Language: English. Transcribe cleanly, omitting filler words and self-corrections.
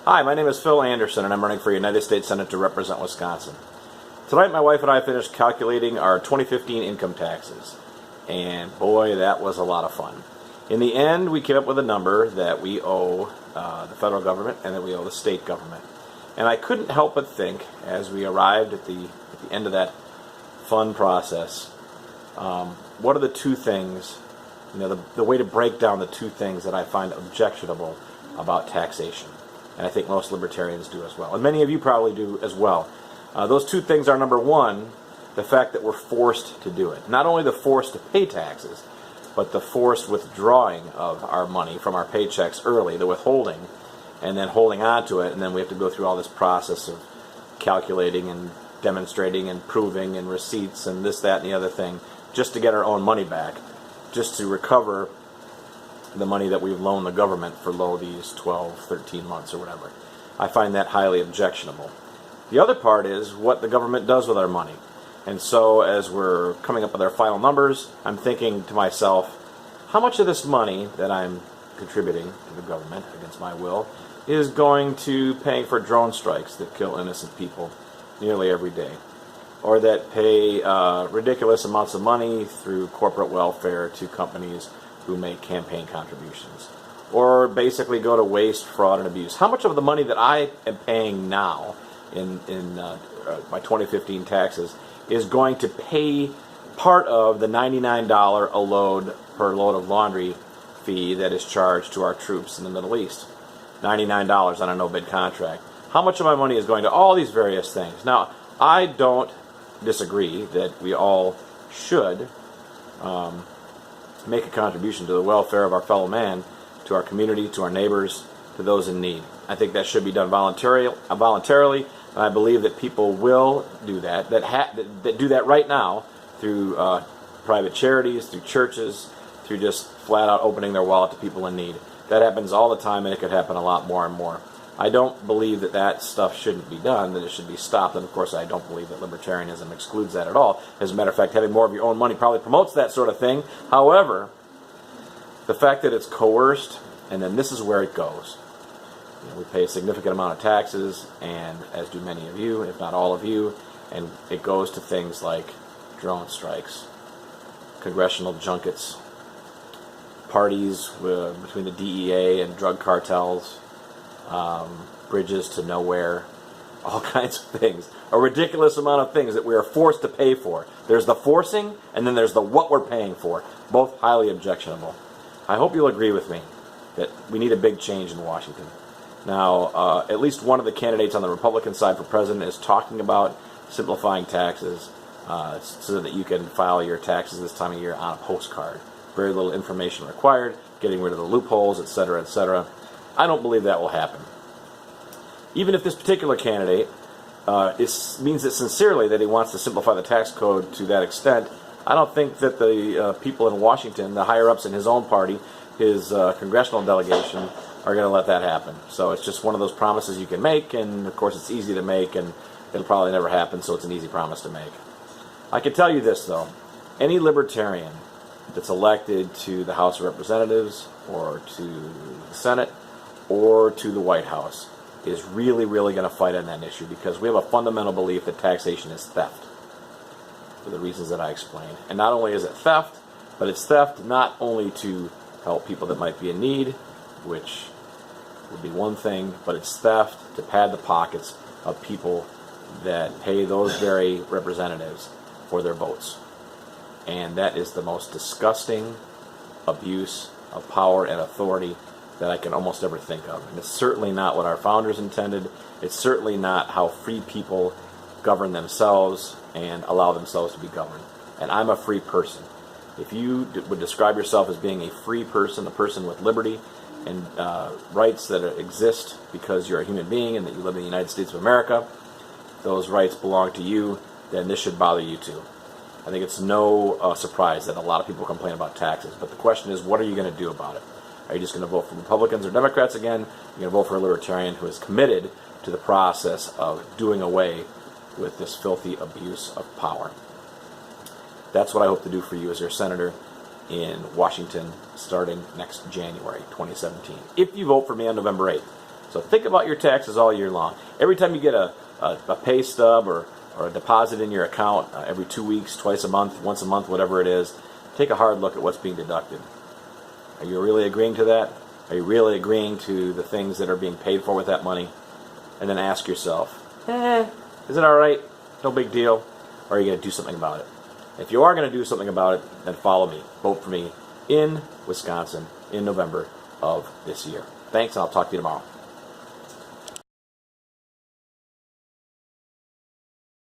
Hi, my name is Phil Anderson, and I'm running for United States Senate to represent Wisconsin. Tonight, my wife and I finished calculating our 2015 income taxes, and boy, that was a lot of fun. In the end, we came up with a number that we owe the federal government and that we owe the state government. And I couldn't help but think, as we arrived at the end of that fun process, what are the two things, the way to break down the two things that I find objectionable about taxation. And I think most libertarians do as well. And many of you probably do as well. Those two things are, number one, the fact that we're forced to do it. Not only the force to pay taxes, but the forced withdrawing of our money from our paychecks early, the withholding, and then holding on to it, and then we have to go through all this process of calculating and demonstrating and proving and receipts and this, that, and the other thing, just to get our own money back, just to recover the money that we've loaned the government for these 12, 13 months or whatever. I find that highly objectionable. The other part is what the government does with our money. And so as we're coming up with our final numbers, I'm thinking to myself, how much of this money that I'm contributing to the government against my will is going to paying for drone strikes that kill innocent people nearly every day, or that pay ridiculous amounts of money through corporate welfare to companies who make campaign contributions, or basically go to waste, fraud, and abuse. How much of the money that I am paying now in my 2015 taxes is going to pay part of the $99 a load per load of laundry fee that is charged to our troops in the Middle East? $99 on a no-bid contract. How much of my money is going to all these various things? Now, I don't disagree that we all should make a contribution to the welfare of our fellow man, to our community, to our neighbors, to those in need. I think that should be done voluntarily, and I believe that people will do that do that right now through private charities, through churches, through just flat out opening their wallet to people in need. That happens all the time, and it could happen a lot more and more. I don't believe that stuff shouldn't be done, that it should be stopped, and of course I don't believe that libertarianism excludes that at all. As a matter of fact, having more of your own money probably promotes that sort of thing. However, the fact that it's coerced, and then this is where it goes. We pay a significant amount of taxes, and as do many of you, if not all of you, and it goes to things like drone strikes, congressional junkets, parties between the DEA and drug cartels, bridges to nowhere, all kinds of things. A ridiculous amount of things that we are forced to pay for. There's the forcing, and then there's the what we're paying for. Both highly objectionable. I hope you'll agree with me that we need a big change in Washington. Now, at least one of the candidates on the Republican side for president is talking about simplifying taxes so that you can file your taxes this time of year on a postcard. Very little information required, getting rid of the loopholes, etc., etc. I don't believe that will happen. Even if this particular candidate means it sincerely that he wants to simplify the tax code to that extent, I don't think that the people in Washington, the higher-ups in his own party, his congressional delegation, are going to let that happen. So it's just one of those promises you can make, and of course it's easy to make, and it'll probably never happen, so it's an easy promise to make. I can tell you this, though. Any libertarian that's elected to the House of Representatives or to the Senate or to the White House is really, really going to fight on that issue, because we have a fundamental belief that taxation is theft for the reasons that I explained. And not only is it theft, but it's theft not only to help people that might be in need, which would be one thing, but it's theft to pad the pockets of people that pay those very representatives for their votes. And that is the most disgusting abuse of power and authority that I can almost ever think of. And it's certainly not what our founders intended. It's certainly not how free people govern themselves and allow themselves to be governed. And I'm a free person. If you would describe yourself as being a free person, a person with liberty and rights that exist because you're a human being and that you live in the United States of America, those rights belong to you, then this should bother you too. I think it's no surprise that a lot of people complain about taxes, but the question is, what are you going to do about it? Are you just going to vote for Republicans or Democrats again? You're going to vote for a libertarian who is committed to the process of doing away with this filthy abuse of power. That's what I hope to do for you as your senator in Washington starting next January 2017. If you vote for me on November 8th. So think about your taxes all year long. Every time you get a pay stub or a deposit in your account, every 2 weeks, twice a month, once a month, whatever it is, take a hard look at what's being deducted. Are you really agreeing to that? Are you really agreeing to the things that are being paid for with that money? And then ask yourself, is it all right? No big deal. Or are you going to do something about it? If you are going to do something about it, then follow me. Vote for me in Wisconsin in November of this year. Thanks, and I'll talk to you tomorrow.